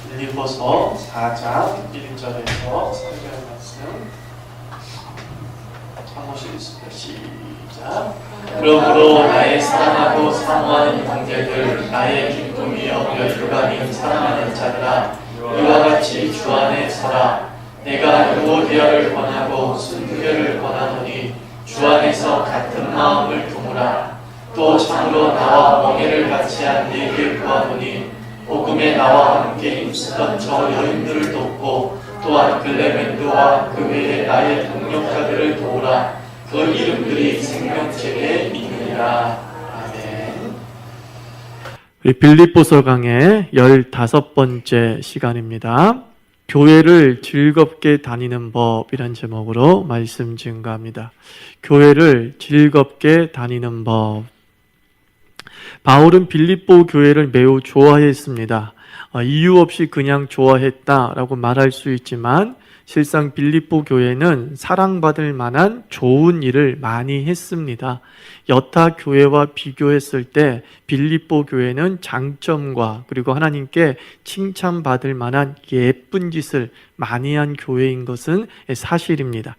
빌립보서 4장 1절에서 3절 말씀 참으시겠습니다. 시작. 그러므로 나의 사랑하고 사모하는 형제들, 나의 기쁨이여 여주가님 사랑하는 자들아, 이와 같이 주 안에 서라. 내가 유오디아를 권하고 순교를 권하노니 주 안에서 같은 마음을 품으라. 또 참으로 나와 멍에를 같이 한 네게 구하노니 복음에 나와 함께 힘쓰던 저 여인들을 돕고 또한 글레멘드와 그 외에 나의 동력자들을 도우라. 그 이름들이 생명책에 있느니라. 아멘. 빌립보서 강의 15번째 시간입니다. 교회를 즐겁게 다니는 법이란 제목으로 말씀 증가합니다. 교회를 즐겁게 다니는 법. 바울은 빌립보 교회를 매우 좋아했습니다. 이유 없이 그냥 좋아했다라고 말할 수 있지만 실상 빌립보 교회는 사랑받을 만한 좋은 일을 많이 했습니다. 여타 교회와 비교했을 때 빌립보 교회는 장점과 그리고 하나님께 칭찬받을 만한 예쁜 짓을 많이 한 교회인 것은 사실입니다.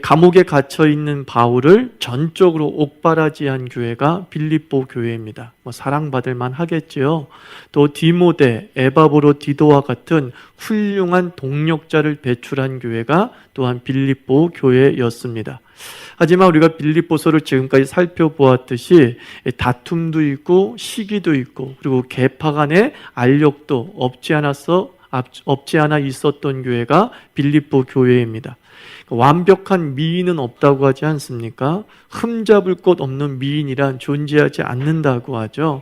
감옥에 갇혀 있는 바울을 전적으로 옥바라지한 교회가 빌립보 교회입니다. 사랑받을 만 하겠지요. 또 디모데, 에바브로 디도와 같은 훌륭한 동력자를 배출한 교회가 또한 빌립보 교회였습니다. 하지만 우리가 빌립보서를 지금까지 살펴보았듯이 다툼도 있고 시기도 있고 그리고 계파 간의 알력도 없지 않아 있었던 교회가 빌립보 교회입니다. 완벽한 미인은 없다고 하지 않습니까? 흠잡을 것 없는 미인이란 존재하지 않는다고 하죠.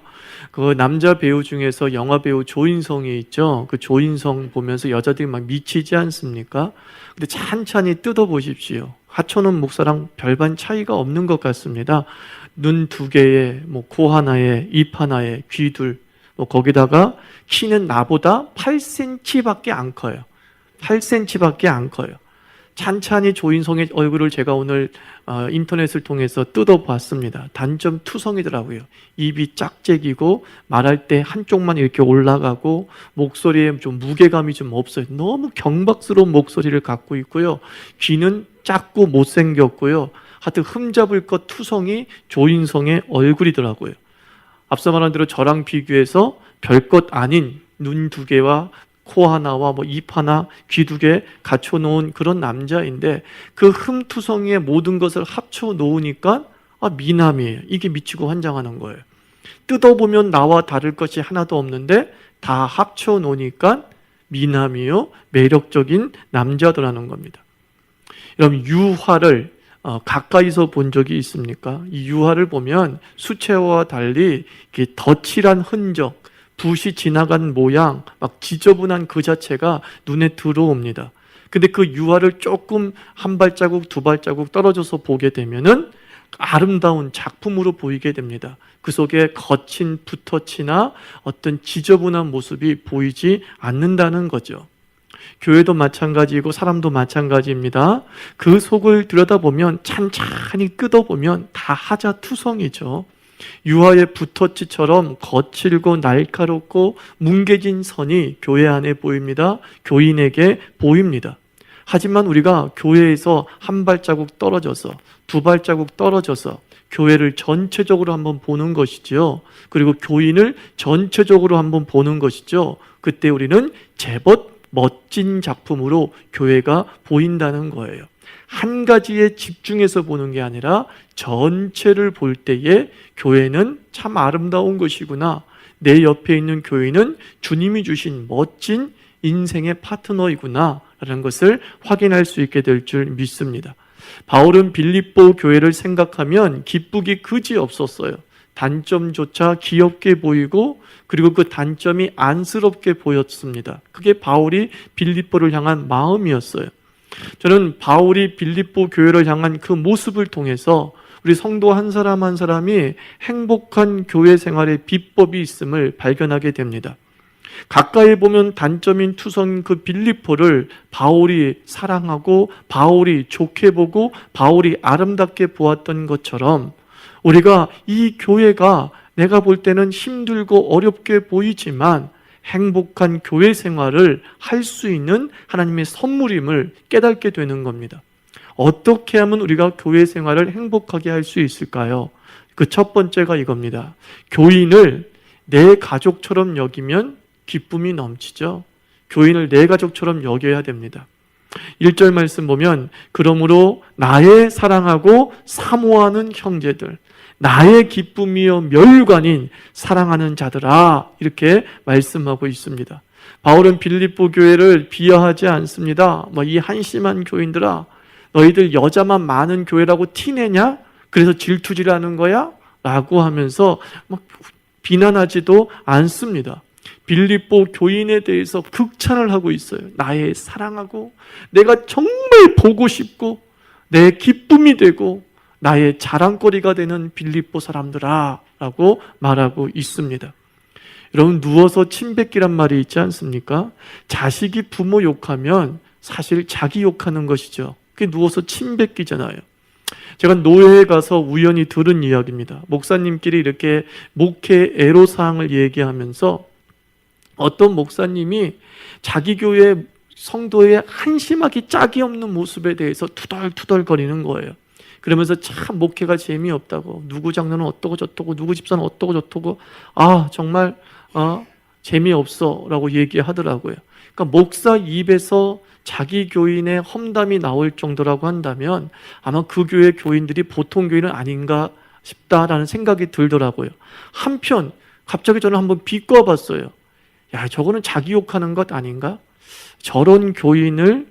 그 남자 배우 중에서 영화 배우 조인성이 있죠. 그 조인성 보면서 여자들이 막 미치지 않습니까? 근데 찬찬히 뜯어보십시오. 하천원 목사랑 별반 차이가 없는 것 같습니다. 눈 2개에 코 하나에 입 하나에 귀 둘, 거기다가 키는 나보다 8cm밖에 안 커요. 8cm밖에 안 커요. 찬찬히 조인성의 얼굴을 제가 오늘 인터넷을 통해서 뜯어봤습니다. 단점 투성이더라고요. 입이 짝짝이고 말할 때 한쪽만 이렇게 올라가고 목소리에 좀 무게감이 좀 없어요. 너무 경박스러운 목소리를 갖고 있고요. 귀는 작고 못생겼고요. 하여튼 흠잡을 것 투성이 조인성의 얼굴이더라고요. 앞서 말한 대로 저랑 비교해서 별것 아닌 눈 2개와 코 하나와 입 하나, 귀 2개 갖춰놓은 그런 남자인데 그 흠투성이의 모든 것을 합쳐놓으니까 미남이에요. 이게 미치고 환장하는 거예요. 뜯어보면 나와 다를 것이 하나도 없는데 다 합쳐놓으니까 미남이요. 매력적인 남자더라는 겁니다. 여러분 유화를 가까이서 본 적이 있습니까? 이 유화를 보면 수채화와 달리 이렇게 덧칠한 흔적, 붓이 지나간 모양, 막 지저분한 그 자체가 눈에 들어옵니다. 근데 그 유화를 조금 한 발자국, 2발자국 떨어져서 보게 되면은 아름다운 작품으로 보이게 됩니다. 그 속에 거친 붓터치나 어떤 지저분한 모습이 보이지 않는다는 거죠. 교회도 마찬가지고 사람도 마찬가지입니다. 그 속을 들여다보면 찬찬히 뜯어보면 다 하자투성이죠. 유화의 붓터치처럼 거칠고 날카롭고 뭉개진 선이 교회 안에 보입니다. 교인에게 보입니다. 하지만 우리가 교회에서 한 발자국 떨어져서 2발자국 떨어져서 교회를 전체적으로 한번 보는 것이죠. 그리고 교인을 전체적으로 한번 보는 것이죠. 그때 우리는 제법 멋진 작품으로 교회가 보인다는 거예요. 한 가지에 집중해서 보는 게 아니라 전체를 볼 때에 교회는 참 아름다운 것이구나. 내 옆에 있는 교인은 주님이 주신 멋진 인생의 파트너이구나 라는 것을 확인할 수 있게 될 줄 믿습니다. 바울은 빌립보 교회를 생각하면 기쁘기 그지 없었어요. 단점조차 귀엽게 보이고 그리고 그 단점이 안쓰럽게 보였습니다. 그게 바울이 빌립보를 향한 마음이었어요. 저는 바울이 빌립보 교회를 향한 그 모습을 통해서 우리 성도 한 사람 한 사람이 행복한 교회 생활의 비법이 있음을 발견하게 됩니다. 가까이 보면 단점인 투성인 그 빌립보를 바울이 사랑하고 바울이 좋게 보고 바울이 아름답게 보았던 것처럼 우리가 이 교회가 내가 볼 때는 힘들고 어렵게 보이지만 행복한 교회 생활을 할 수 있는 하나님의 선물임을 깨닫게 되는 겁니다. 어떻게 하면 우리가 교회 생활을 행복하게 할 수 있을까요? 그 첫 번째가 이겁니다. 교인을 내 가족처럼 여기면 기쁨이 넘치죠. 교인을 내 가족처럼 여겨야 됩니다. 1절 말씀 보면 그러므로 나의 사랑하고 사모하는 형제들, 나의 기쁨이요 멸관인 사랑하는 자들아, 이렇게 말씀하고 있습니다. 바울은 빌립보 교회를 비하하지 않습니다. 이 한심한 교인들아, 너희들 여자만 많은 교회라고 티내냐? 그래서 질투질하는 거야? 라고 하면서 막 비난하지도 않습니다. 빌립보 교인에 대해서 극찬을 하고 있어요. 나의 사랑하고 내가 정말 보고 싶고 내 기쁨이 되고 나의 자랑거리가 되는 빌립보 사람들아 라고 말하고 있습니다. 여러분, 누워서 침 뱉기란 말이 있지 않습니까? 자식이 부모 욕하면 사실 자기 욕하는 것이죠. 그게 누워서 침 뱉기잖아요. 제가 노회에 가서 우연히 들은 이야기입니다. 목사님끼리 이렇게 목회 애로사항을 얘기하면서 어떤 목사님이 자기 교회 성도의 한심하기 짝이 없는 모습에 대해서 투덜투덜거리는 거예요. 그러면서 참 목회가 재미없다고, 누구 장로는 어떠고 저떠고 누구 집사는 어떠고 저떠고, 정말 재미없어 라고 얘기하더라고요. 그러니까 목사 입에서 자기 교인의 험담이 나올 정도라고 한다면 아마 그 교회 교인들이 보통 교인은 아닌가 싶다라는 생각이 들더라고요. 한편 갑자기 저는 한번 비꼬아봤어요. 야, 저거는 자기 욕하는 것 아닌가? 저런 교인을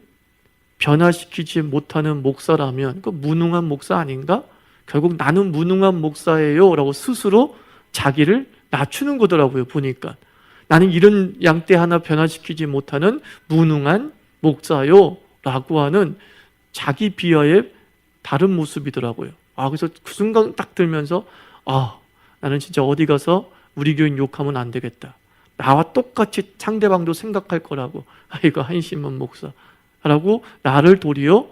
변화시키지 못하는 목사라면 그 무능한 목사 아닌가? 결국 나는 무능한 목사예요 라고 스스로 자기를 낮추는 거더라고요. 보니까 나는 이런 양떼 하나 변화시키지 못하는 무능한 목사요 라고 하는 자기 비하의 다른 모습이더라고요. 그래서 그 순간 딱 들면서 나는 진짜 어디 가서 우리 교인 욕하면 안 되겠다. 나와 똑같이 상대방도 생각할 거라고. 이거 한심한 목사라고 나를 도리어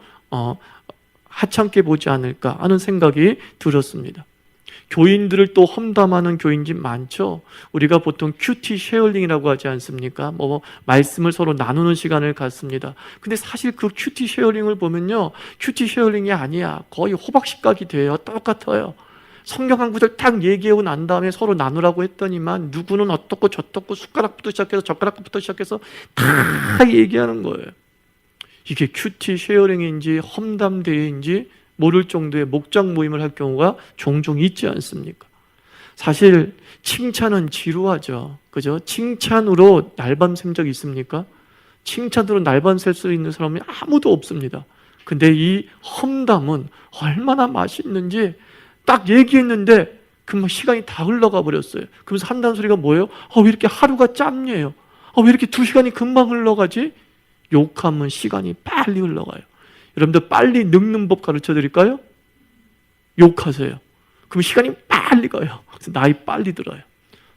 하찮게 보지 않을까 하는 생각이 들었습니다. 교인들을 또 험담하는 교인들 많죠. 우리가 보통 큐티 쉐어링이라고 하지 않습니까? 말씀을 서로 나누는 시간을 갖습니다. 근데 사실 그 큐티 쉐어링을 보면요, 큐티 쉐어링이 아니야. 거의 호박식각이 돼요. 똑같아요. 성경 한 구절 딱 얘기하고 난 다음에 서로 나누라고 했더니만 누구는 어떻고 저떻고 숟가락부터 시작해서 젓가락부터 시작해서 다 얘기하는 거예요. 이게 큐티 쉐어링인지 험담대회인지 모를 정도의 목장 모임을 할 경우가 종종 있지 않습니까? 사실 칭찬은 지루하죠. 그죠? 칭찬으로 날밤 샌 적 있습니까? 칭찬으로 날밤 샐 수 있는 사람이 아무도 없습니다. 근데 이 험담은 얼마나 맛있는지 딱 얘기했는데 금방 시간이 다 흘러가 버렸어요. 그러면서 한다는 소리가 뭐예요? 왜 이렇게 하루가 짧네요? 왜 이렇게 2시간이 금방 흘러가지? 욕하면 시간이 빨리 흘러가요. 여러분들 빨리 늙는 법 가르쳐 드릴까요? 욕하세요. 그럼 시간이 빨리 가요. 그래서 나이 빨리 들어요.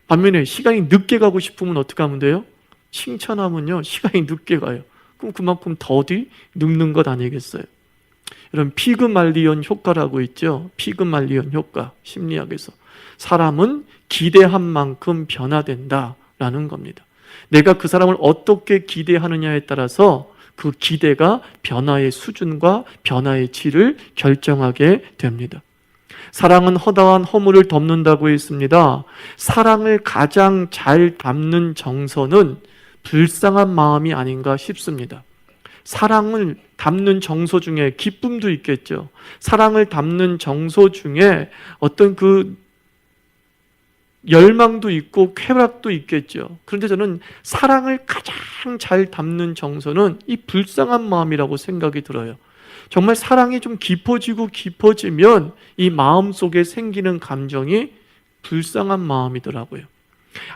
반면에 시간이 늦게 가고 싶으면 어떻게 하면 돼요? 칭찬하면요, 시간이 늦게 가요. 그럼 그만큼 더디 늙는 것 아니겠어요? 여러분, 피그말리온 효과라고 있죠. 피그말리온 효과, 심리학에서 사람은 기대한 만큼 변화된다라는 겁니다. 내가 그 사람을 어떻게 기대하느냐에 따라서 그 기대가 변화의 수준과 변화의 질을 결정하게 됩니다. 사랑은 허다한 허물을 덮는다고 했습니다. 사랑을 가장 잘 담는 정서는 불쌍한 마음이 아닌가 싶습니다. 사랑을 담는 정서 중에 기쁨도 있겠죠. 사랑을 담는 정서 중에 어떤 그 열망도 있고 쾌락도 있겠죠. 그런데 저는 사랑을 가장 잘 담는 정서는 이 불쌍한 마음이라고 생각이 들어요. 정말 사랑이 좀 깊어지고 깊어지면 이 마음 속에 생기는 감정이 불쌍한 마음이더라고요.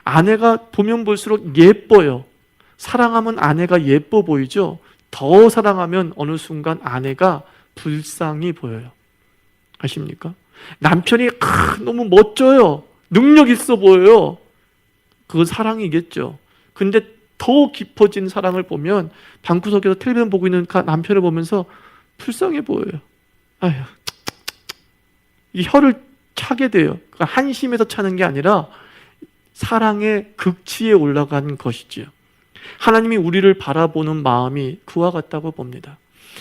아내가 보면 볼수록 예뻐요. 사랑하면 아내가 예뻐 보이죠. 더 사랑하면 어느 순간 아내가 불쌍히 보여요. 아십니까? 남편이 너무 멋져요. 능력 있어 보여요. 그건 사랑이겠죠. 근데 더 깊어진 사랑을 보면 방구석에서 텔레비전 보고 있는 남편을 보면서 불쌍해 보여요. 이 혀를 차게 돼요. 그러니까 한심해서 차는 게 아니라 사랑의 극치에 올라간 것이지요. 하나님이 우리를 바라보는 마음이 그와 같다고 봅니다.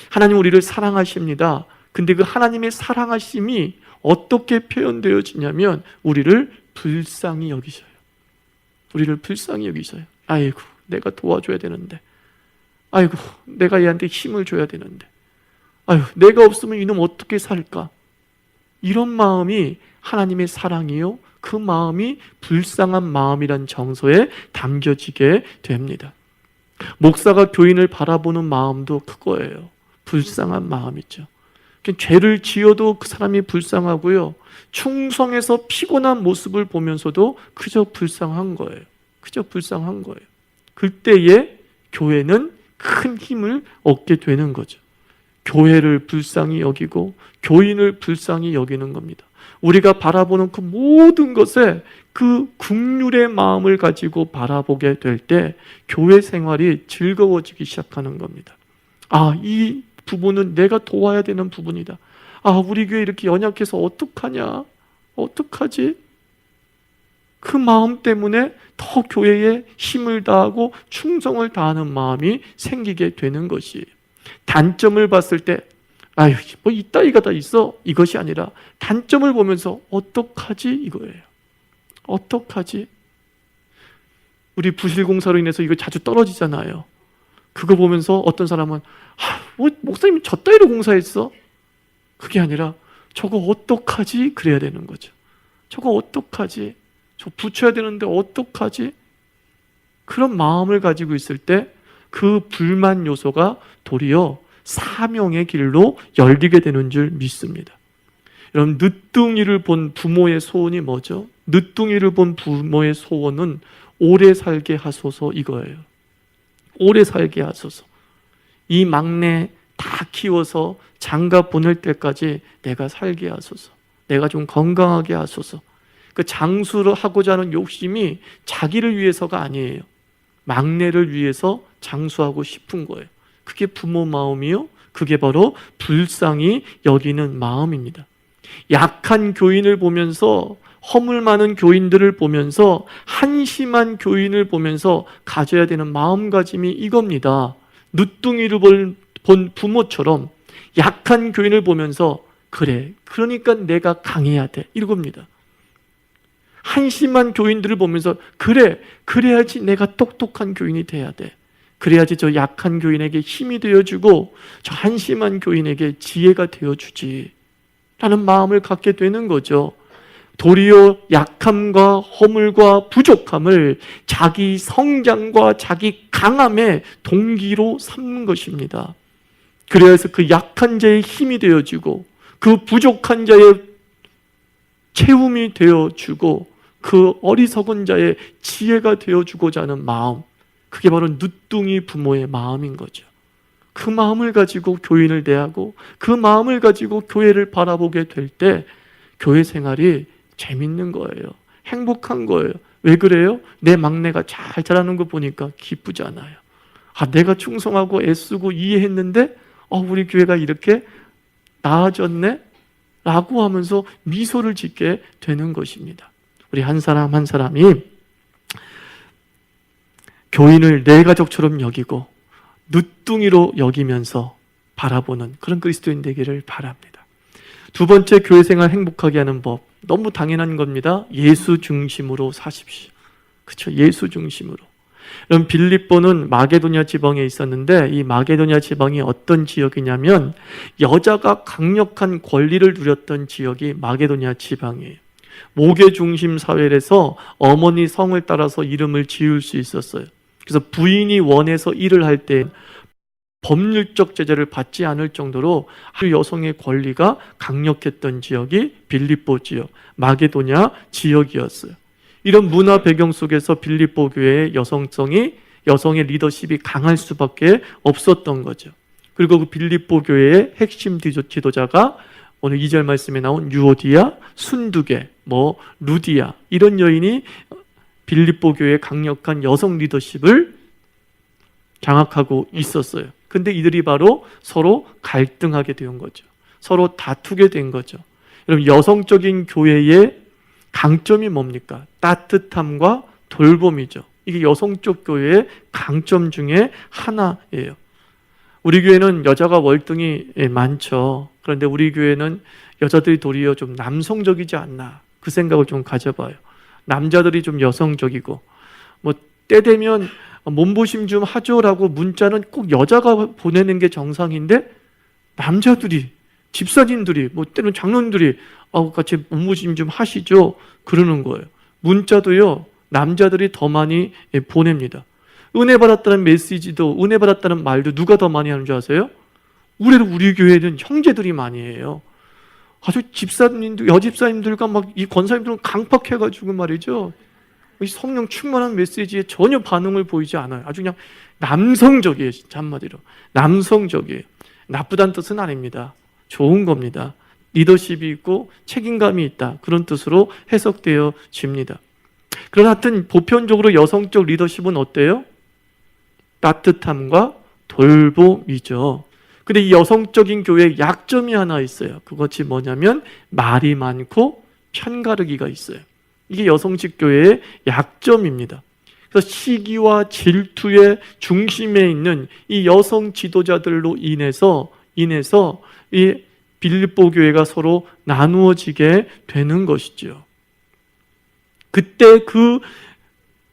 하나님 우리를 사랑하십니다. 근데 그 하나님의 사랑하심이 어떻게 표현되어지냐면 우리를 불쌍히 여기셔요. 우리를 불쌍히 여기셔요. 아이고, 내가 도와줘야 되는데. 아이고, 내가 얘한테 힘을 줘야 되는데. 아유, 내가 없으면 이놈 어떻게 살까? 이런 마음이 하나님의 사랑이요. 그 마음이 불쌍한 마음이란 정서에 담겨지게 됩니다. 목사가 교인을 바라보는 마음도 그거예요. 불쌍한 마음이죠. 죄를 지어도 그 사람이 불쌍하고요. 충성해서 피곤한 모습을 보면서도 그저 불쌍한 거예요. 그저 불쌍한 거예요. 그때에 교회는 큰 힘을 얻게 되는 거죠. 교회를 불쌍히 여기고 교인을 불쌍히 여기는 겁니다. 우리가 바라보는 그 모든 것에 그 긍휼의 마음을 가지고 바라보게 될 때 교회 생활이 즐거워지기 시작하는 겁니다. 아, 이 부분은 내가 도와야 되는 부분이다. 아, 우리 교회 이렇게 연약해서 어떡하냐? 어떡하지? 그 마음 때문에 더 교회에 힘을 다하고 충성을 다하는 마음이 생기게 되는 것이에요. 단점을 봤을 때 아유, 뭐 이따위가 다 있어? 이것이 아니라 단점을 보면서 어떡하지? 이거예요. 어떡하지? 우리 부실공사로 인해서 이거 자주 떨어지잖아요. 그거 보면서 어떤 사람은 뭐 목사님이 저 따위로 공사했어? 그게 아니라 저거 어떡하지? 그래야 되는 거죠. 저거 어떡하지? 저 붙여야 되는데 어떡하지? 그런 마음을 가지고 있을 때 그 불만 요소가 도리어 사명의 길로 열리게 되는 줄 믿습니다. 여러분, 늦둥이를 본 부모의 소원이 뭐죠? 늦둥이를 본 부모의 소원은 오래 살게 하소서 이거예요. 오래 살게 하소서. 이 막내 다 키워서 장가 보낼 때까지 내가 살게 하소서. 내가 좀 건강하게 하소서. 그 장수를 하고자 하는 욕심이 자기를 위해서가 아니에요. 막내를 위해서 장수하고 싶은 거예요. 그게 부모 마음이요. 그게 바로 불쌍히 여기는 마음입니다. 약한 교인을 보면서, 허물 많은 교인들을 보면서, 한심한 교인을 보면서 가져야 되는 마음가짐이 이겁니다. 늦둥이를 본 부모처럼 약한 교인을 보면서 그래, 그러니까 내가 강해야 돼, 이겁니다. 한심한 교인들을 보면서 그래, 그래야지 내가 똑똑한 교인이 돼야 돼. 그래야지 저 약한 교인에게 힘이 되어주고 저 한심한 교인에게 지혜가 되어주지 라는 마음을 갖게 되는 거죠. 도리어 약함과 허물과 부족함을 자기 성장과 자기 강함의 동기로 삼는 것입니다. 그래서 그 약한 자의 힘이 되어주고 그 부족한 자의 채움이 되어주고 그 어리석은 자의 지혜가 되어주고자 하는 마음, 그게 바로 늦둥이 부모의 마음인 거죠. 그 마음을 가지고 교인을 대하고 그 마음을 가지고 교회를 바라보게 될 때 교회 생활이 재밌는 거예요. 행복한 거예요. 왜 그래요? 내 막내가 잘 자라는 거 보니까 기쁘잖아요. 아, 내가 충성하고 애쓰고 이해했는데 우리 교회가 이렇게 나아졌네? 라고 하면서 미소를 짓게 되는 것입니다. 우리 한 사람 한 사람이 교인을 내 가족처럼 여기고 늦둥이로 여기면서 바라보는 그런 그리스도인 되기를 바랍니다. 두 번째, 교회 생활 행복하게 하는 법, 너무 당연한 겁니다. 예수 중심으로 사십시오. 그렇죠? 예수 중심으로. 그럼 빌립보는 마게도냐 지방에 있었는데 이 마게도냐 지방이 어떤 지역이냐면 여자가 강력한 권리를 누렸던 지역이 마게도냐 지방이에요. 모계 중심 사회에서 어머니 성을 따라서 이름을 지을 수 있었어요. 그래서 부인이 원해서 일을 할 때 법률적 제재를 받지 않을 정도로 아주 여성의 권리가 강력했던 지역이 빌립보 지역, 마게도냐 지역이었어요. 이런 문화 배경 속에서 빌립보 교회의 여성의 리더십이 강할 수밖에 없었던 거죠. 그리고 그 빌립보 교회의 핵심 지도자가 오늘 2절 말씀에 나온 유오디아, 순두개, 루디아 이런 여인이 빌립보 교회의 강력한 여성 리더십을 장악하고 있었어요. 근데 이들이 바로 서로 갈등하게 된 거죠. 서로 다투게 된 거죠. 여러분, 여성적인 교회의 강점이 뭡니까? 따뜻함과 돌봄이죠. 이게 여성적 교회의 강점 중에 하나예요. 우리 교회는 여자가 월등히 많죠. 그런데 우리 교회는 여자들이 도리어 좀 남성적이지 않나, 그 생각을 좀 가져봐요. 남자들이 좀 여성적이고, 뭐 때 되면 몸보심 좀 하죠라고 문자는 꼭 여자가 보내는 게 정상인데, 남자들이, 집사님들이, 뭐 때로는 장로님들이 같이 몸보심 좀 하시죠 그러는 거예요. 문자도요, 남자들이 더 많이 보냅니다. 은혜 받았다는 메시지도, 은혜 받았다는 말도 누가 더 많이 하는 줄 아세요? 우리 교회는 형제들이 많이 해요. 아주 집사님들, 여집사님들과 막 이 권사님들은 강팍해가지고 말이죠, 이 성령 충만한 메시지에 전혀 반응을 보이지 않아요. 아주 그냥 남성적이에요. 진짜 한마디로 남성적이에요. 나쁘다는 뜻은 아닙니다. 좋은 겁니다. 리더십이 있고 책임감이 있다, 그런 뜻으로 해석되어집니다. 그러나 하여튼 보편적으로 여성적 리더십은 어때요? 따뜻함과 돌봄이죠. 근데 이 여성적인 교회에 약점이 하나 있어요. 그것이 뭐냐면 말이 많고 편가르기가 있어요. 이게 여성식 교회의 약점입니다. 그래서 시기와 질투의 중심에 있는 이 여성 지도자들로 인해서 이 빌립보 교회가 서로 나누어지게 되는 것이죠. 그때 그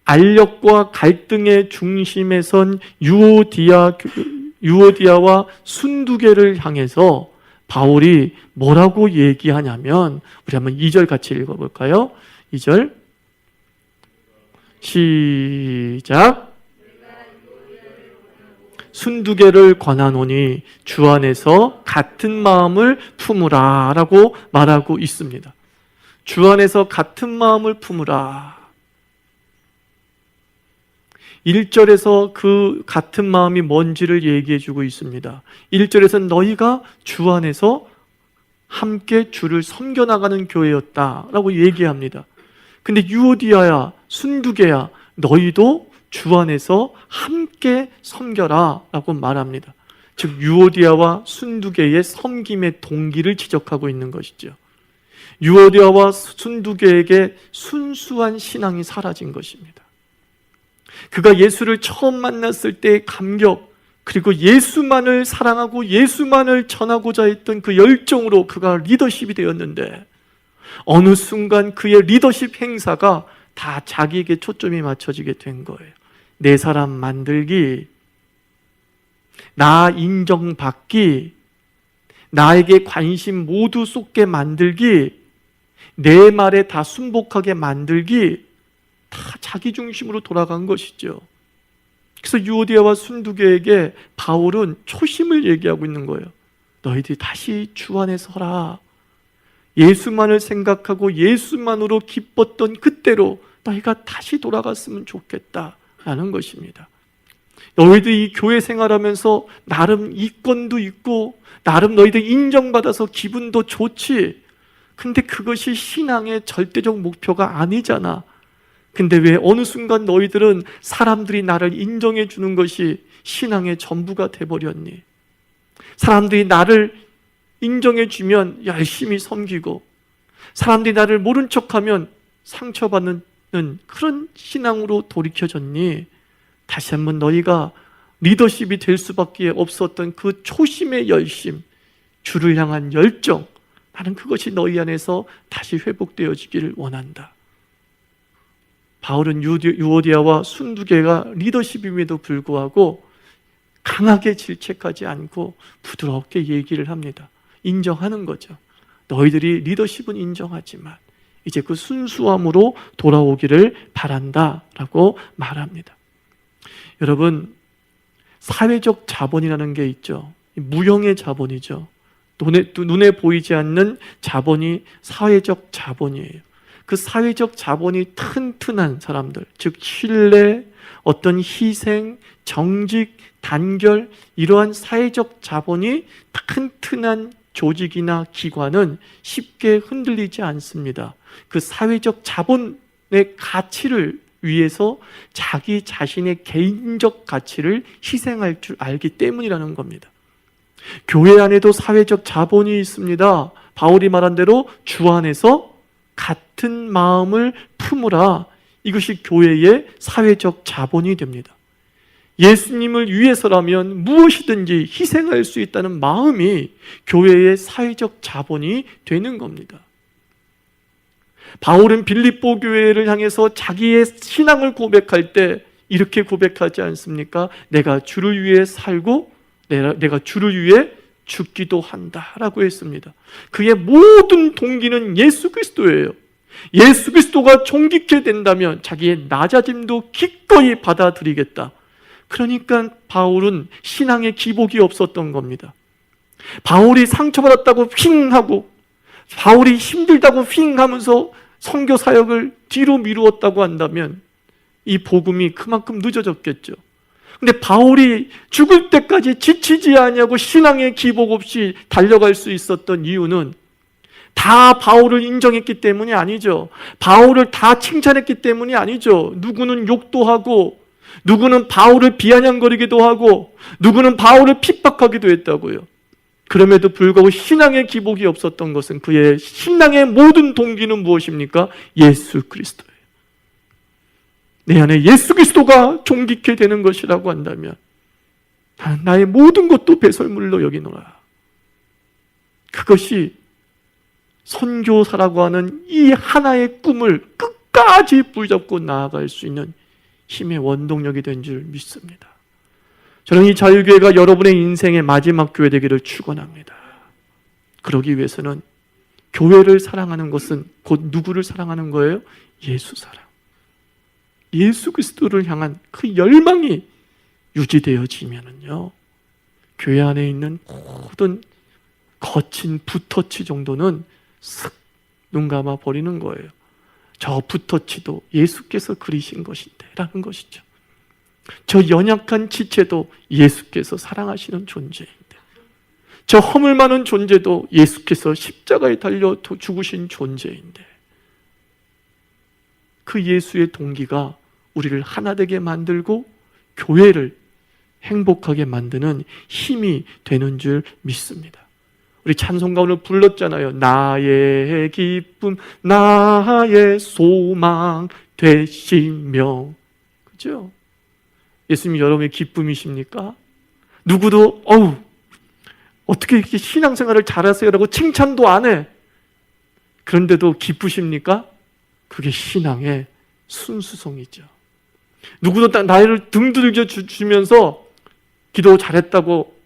알력과 갈등의 중심에 선 유오디아와 순두개를 향해서 바울이 뭐라고 얘기하냐면, 우리 한번 2절 같이 읽어볼까요? 2절 시작. 순두개를 권하노니 주 안에서 같은 마음을 품으라 라고 말하고 있습니다. 주 안에서 같은 마음을 품으라. 1절에서 그 같은 마음이 뭔지를 얘기해 주고 있습니다. 1절에서는 너희가 주 안에서 함께 주를 섬겨나가는 교회였다라고 얘기합니다. 근데 유오디아야, 순두개야, 너희도 주 안에서 함께 섬겨라 라고 말합니다. 즉 유오디아와 순두개의 섬김의 동기를 지적하고 있는 것이죠. 유오디아와 순두개에게 순수한 신앙이 사라진 것입니다. 그가 예수를 처음 만났을 때의 감격, 그리고 예수만을 사랑하고 예수만을 전하고자 했던 그 열정으로 그가 리더십이 되었는데, 어느 순간 그의 리더십 행사가 다 자기에게 초점이 맞춰지게 된 거예요. 내 사람 만들기, 나 인정받기, 나에게 관심 모두 쏟게 만들기, 내 말에 다 순복하게 만들기, 다 자기 중심으로 돌아간 것이죠. 그래서 유오디아와 순두개에게 바울은 초심을 얘기하고 있는 거예요. 너희들이 다시 주 안에 서라. 예수만을 생각하고 예수만으로 기뻤던 그때로 너희가 다시 돌아갔으면 좋겠다라는 것입니다. 너희들이 이 교회 생활하면서 나름 이권도 있고 나름 너희들 인정받아서 기분도 좋지. 근데 그것이 신앙의 절대적 목표가 아니잖아. 근데 왜 어느 순간 너희들은 사람들이 나를 인정해 주는 것이 신앙의 전부가 돼버렸니? 사람들이 나를 인정해 주면 열심히 섬기고, 사람들이 나를 모른 척하면 상처받는 그런 신앙으로 돌이켜졌니? 다시 한번 너희가 리더십이 될 수밖에 없었던 그 초심의 열심, 주를 향한 열정, 나는 그것이 너희 안에서 다시 회복되어지기를 원한다. 바울은 유오디아와 순두개가 리더십임에도 불구하고 강하게 질책하지 않고 부드럽게 얘기를 합니다. 인정하는 거죠. 너희들이 리더십은 인정하지만 이제 그 순수함으로 돌아오기를 바란다라고 말합니다. 여러분, 사회적 자본이라는 게 있죠. 무형의 자본이죠. 눈에 보이지 않는 자본이 사회적 자본이에요. 그 사회적 자본이 튼튼한 사람들, 즉 신뢰, 어떤 희생, 정직, 단결, 이러한 사회적 자본이 튼튼한 조직이나 기관은 쉽게 흔들리지 않습니다. 그 사회적 자본의 가치를 위해서 자기 자신의 개인적 가치를 희생할 줄 알기 때문이라는 겁니다. 교회 안에도 사회적 자본이 있습니다. 바울이 말한 대로 주 안에서 같은 마음을 품으라. 이것이 교회의 사회적 자본이 됩니다. 예수님을 위해서라면 무엇이든지 희생할 수 있다는 마음이 교회의 사회적 자본이 되는 겁니다. 바울은 빌립보 교회를 향해서 자기의 신앙을 고백할 때 이렇게 고백하지 않습니까? 내가 주를 위해 살고 내가 주를 위해 죽기도 한다라고 했습니다. 그의 모든 동기는 예수 그리스도예요. 예수 그리스도가 존귀케 된다면 자기의 낮아짐도 기꺼이 받아들이겠다. 그러니까 바울은 신앙에 기복이 없었던 겁니다. 바울이 상처받았다고 휙 하고 바울이 힘들다고 휙 하면서 선교 사역을 뒤로 미루었다고 한다면 이 복음이 그만큼 늦어졌겠죠. 근데 바울이 죽을 때까지 지치지 아니하고 신앙에 기복 없이 달려갈 수 있었던 이유는 다 바울을 인정했기 때문이 아니죠. 바울을 다 칭찬했기 때문이 아니죠. 누구는 욕도 하고 누구는 바울을 비아냥거리기도 하고 누구는 바울을 핍박하기도 했다고요. 그럼에도 불구하고 신앙에 기복이 없었던 것은 그의 신앙의 모든 동기는 무엇입니까? 예수 그리스도예요. 내 안에 예수 그리스도가 존귀케 되는 것이라고 한다면 나의 모든 것도 배설물로 여기노라. 그것이 선교사라고 하는 이 하나의 꿈을 끝까지 붙잡고 나아갈 수 있는 힘의 원동력이 된 줄 믿습니다. 저는 이 자유교회가 여러분의 인생의 마지막 교회 되기를 축원합니다. 그러기 위해서는 교회를 사랑하는 것은 곧 누구를 사랑하는 거예요? 예수 사랑. 예수 그리스도를 향한 그 열망이 유지되어지면은요, 교회 안에 있는 모든 거친 붓터치 정도는 쓱 눈 감아 버리는 거예요. 저 붓터치도 예수께서 그리신 것인데 라는 것이죠. 저 연약한 지체도 예수께서 사랑하시는 존재인데, 저 허물 많은 존재도 예수께서 십자가에 달려 죽으신 존재인데, 그 예수의 동기가 우리를 하나 되게 만들고 교회를 행복하게 만드는 힘이 되는 줄 믿습니다. 우리 찬송가 오늘 불렀잖아요. 나의 기쁨, 나의 소망 되시며. 그죠? 예수님 여러분의 기쁨이십니까? 누구도 어떻게 이렇게 신앙생활을 잘하세요? 라고 칭찬도 안 해. 그런데도 기쁘십니까? 그게 신앙의 순수성이죠. 누구도 나를 등 두들겨 주면서 기도 잘했다고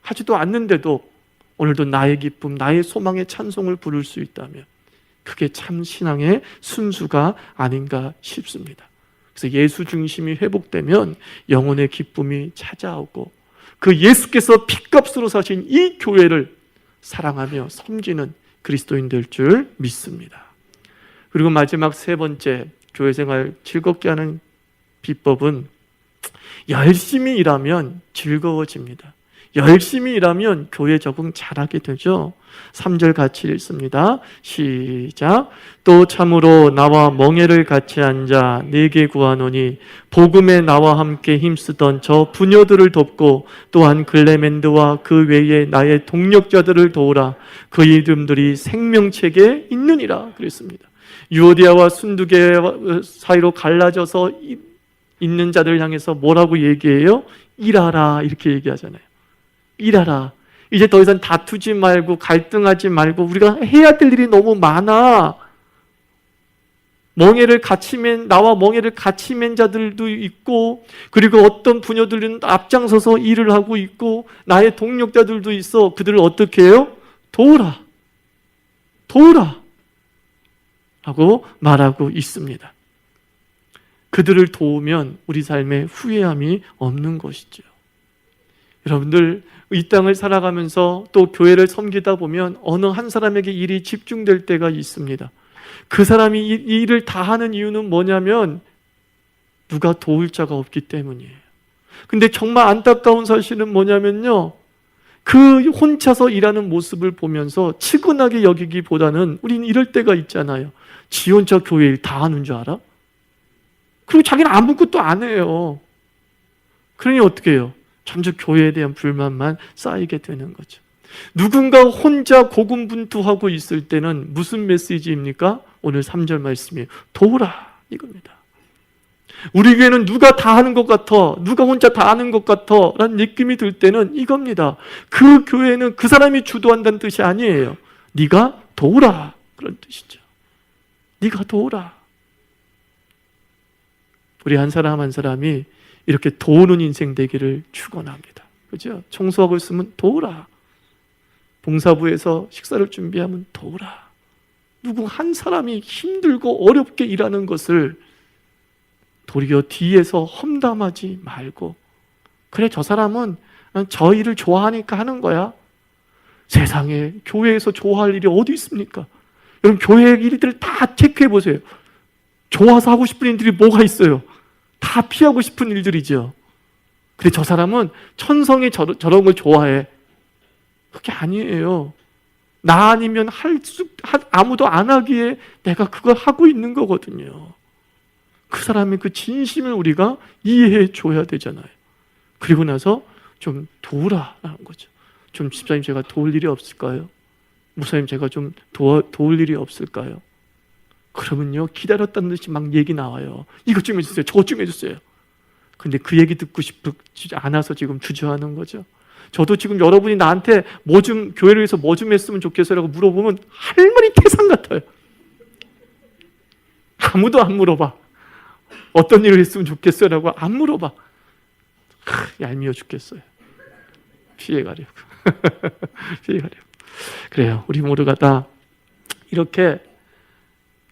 하지도 않는데도 오늘도 나의 기쁨, 나의 소망의 찬송을 부를 수 있다면 그게 참 신앙의 순수가 아닌가 싶습니다. 그래서 예수 중심이 회복되면 영혼의 기쁨이 찾아오고 그 예수께서 핏값으로 사신 이 교회를 사랑하며 섬기는 그리스도인 될 줄 믿습니다. 그리고 마지막 세 번째, 교회 생활 즐겁게 하는 비법은 열심히 일하면 즐거워집니다. 열심히 일하면 교회 적응 잘하게 되죠. 3절 같이 읽습니다. 시작. 또 참으로 나와 멍에를 같이 앉아 내게 구하노니 복음에 나와 함께 힘쓰던 저 부녀들을 돕고 또한 글레멘드와 그 외에 나의 동력자들을 도우라. 그 이름들이 생명책에 있느니라 그랬습니다. 유오디아와 순두계 사이로 갈라져서 있는 자들 향해서 뭐라고 얘기해요? 일하라 이렇게 얘기하잖아요. 일하라. 이제 더 이상 다투지 말고 갈등하지 말고 우리가 해야 될 일이 너무 많아. 나와 멍에를 같이 맨 자들도 있고, 그리고 어떤 부녀들은 앞장서서 일을 하고 있고, 나의 동력자들도 있어. 그들을 어떻게 해요? 도우라. 도우라. 라고 말하고 있습니다. 그들을 도우면 우리 삶에 후회함이 없는 것이죠. 여러분들 이 땅을 살아가면서 또 교회를 섬기다 보면 어느 한 사람에게 일이 집중될 때가 있습니다. 그 사람이 이 일을 다 하는 이유는 뭐냐면 누가 도울 자가 없기 때문이에요. 근데 정말 안타까운 사실은 뭐냐면요, 그 혼자서 일하는 모습을 보면서 측은하게 여기기보다는 우리는 이럴 때가 있잖아요. 지 혼자 교회 일 다 하는 줄 알아? 그리고 자기는 아무것도 안 해요. 그러니 어떻게 해요? 점점 교회에 대한 불만만 쌓이게 되는 거죠. 누군가 혼자 고군분투하고 있을 때는 무슨 메시지입니까? 오늘 3절 말씀이에요. 도우라 이겁니다. 우리 교회는 누가 다 하는 것 같아, 누가 혼자 다 하는 것 같아 라는 느낌이 들 때는 이겁니다. 그 교회는 그 사람이 주도한다는 뜻이 아니에요. 네가 도우라, 그런 뜻이죠. 네가 도우라. 우리 한 사람 한 사람이 이렇게 도우는 인생 되기를 축원합니다. 그죠? 청소하고 있으면 도우라. 봉사부에서 식사를 준비하면 도우라. 누구 한 사람이 힘들고 어렵게 일하는 것을 도리어 뒤에서 험담하지 말고, 그래 저 사람은 저 일을 좋아하니까 하는 거야. 세상에 교회에서 좋아할 일이 어디 있습니까? 여러분 교회 일들 다 체크해 보세요. 좋아서 하고 싶은 일들이 뭐가 있어요? 다 피하고 싶은 일들이죠. 그래 저 사람은 천성이 저런 걸 좋아해. 그게 아니에요. 나 아니면 아무도 안 하기에 내가 그걸 하고 있는 거거든요. 그 사람의 그 진심을 우리가 이해해 줘야 되잖아요. 그리고 나서 좀 도우라라는 거죠. 좀 집사님 제가 도울 일이 없을까요? 목사님 제가 좀 도울 일이 없을까요? 그러면요 기다렸다는 듯이 막 얘기 나와요. 이것 좀 해주세요, 저것 좀 해주세요. 근데 그 얘기 듣고 싶지 않아서 지금 주저하는 거죠. 저도 지금 여러분이 나한테 교회를 위해서 뭐 좀 했으면 좋겠어요 라고 물어보면 할머니 태산 같아요. 아무도 안 물어봐. 어떤 일을 했으면 좋겠어요 라고 안 물어봐. 얄미워 죽겠어요. 피해가려고. 피해가려고. 그래요. 우리 모두가 다 이렇게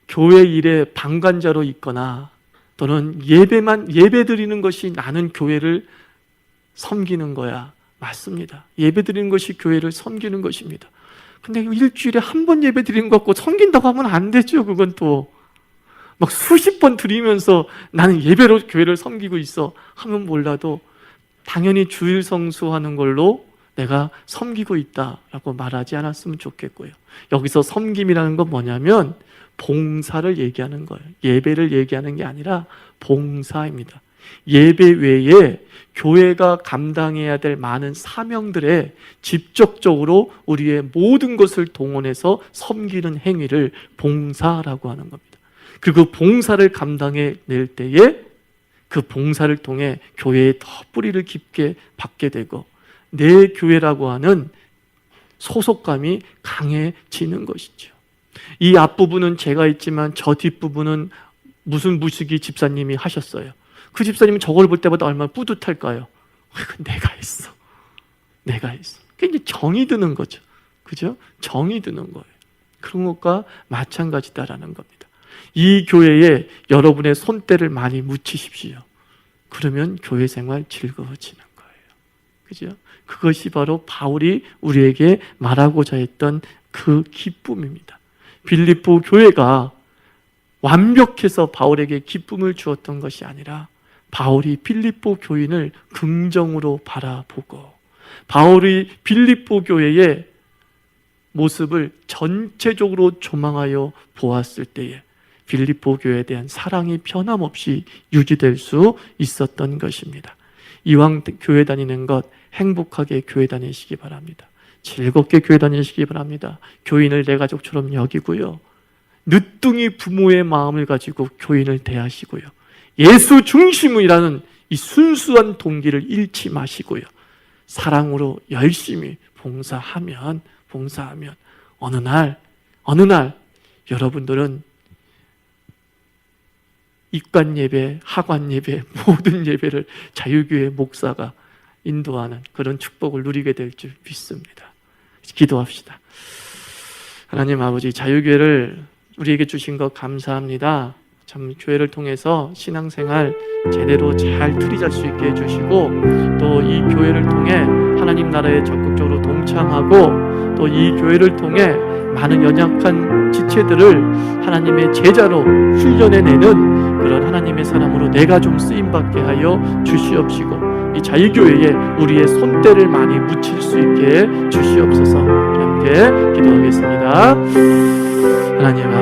교회 일에 방관자로 있거나 또는 예배 드리는 것이 나는 교회를 섬기는 거야. 맞습니다. 예배 드리는 것이 교회를 섬기는 것입니다. 근데 일주일에 한 번 예배 드리는 것 같고 섬긴다고 하면 안 되죠. 그건 또 막 수십 번 드리면서 나는 예배로 교회를 섬기고 있어 하면 몰라도 당연히 주일 성수하는 걸로 내가 섬기고 있다라고 말하지 않았으면 좋겠고요. 여기서 섬김이라는 건 뭐냐면 봉사를 얘기하는 거예요. 예배를 얘기하는 게 아니라 봉사입니다. 예배 외에 교회가 감당해야 될 많은 사명들에 직접적으로 우리의 모든 것을 동원해서 섬기는 행위를 봉사라고 하는 겁니다. 그리고 봉사를 감당해낼 때에 그 봉사를 통해 교회에 더 뿌리를 깊게 받게 되고 내 교회라고 하는 소속감이 강해지는 것이죠. 이 앞부분은 제가 있지만 저 뒷부분은 무슨 무식이 집사님이 하셨어요. 그 집사님은 저걸 볼 때마다 얼마나 뿌듯할까요? 내가 했어. 내가 했어. 그게 이제 정이 드는 거죠. 그죠? 정이 드는 거예요. 그런 것과 마찬가지다라는 겁니다. 이 교회에 여러분의 손때를 많이 묻히십시오. 그러면 교회 생활 즐거워지는 거예요. 그죠? 그것이 바로 바울이 우리에게 말하고자 했던 그 기쁨입니다. 빌립보 교회가 완벽해서 바울에게 기쁨을 주었던 것이 아니라 바울이 빌립보 교인을 긍정으로 바라보고 바울이 빌립보 교회의 모습을 전체적으로 조망하여 보았을 때에 빌립보 교회에 대한 사랑이 변함없이 유지될 수 있었던 것입니다. 이왕 교회 다니는 것 행복하게 교회 다니시기 바랍니다. 즐겁게 교회 다니시기 바랍니다. 교인을 내 가족처럼 여기고요. 늦둥이 부모의 마음을 가지고 교인을 대하시고요. 예수 중심이라는 이 순수한 동기를 잃지 마시고요. 사랑으로 열심히 봉사하면 어느 날 여러분들은 입관 예배, 하관 예배, 모든 예배를 자유교회 목사가 인도하는 그런 축복을 누리게 될 줄 믿습니다. 기도합시다. 하나님 아버지, 자유교회를 우리에게 주신 것 감사합니다. 참 교회를 통해서 신앙생활 제대로 잘 들이잘 수 있게 해주시고 또 이 교회를 통해 하나님 나라에 적극적으로 동참하고 또 이 교회를 통해 많은 연약한 지체들을 하나님의 제자로 훈련해내는 그런 하나님의 사람으로 내가 좀 쓰임받게 하여 주시옵시고 이 자유교회에 우리의 손때를 많이 묻힐 수 있게 주시옵소서. 함께 기도하겠습니다. 하나님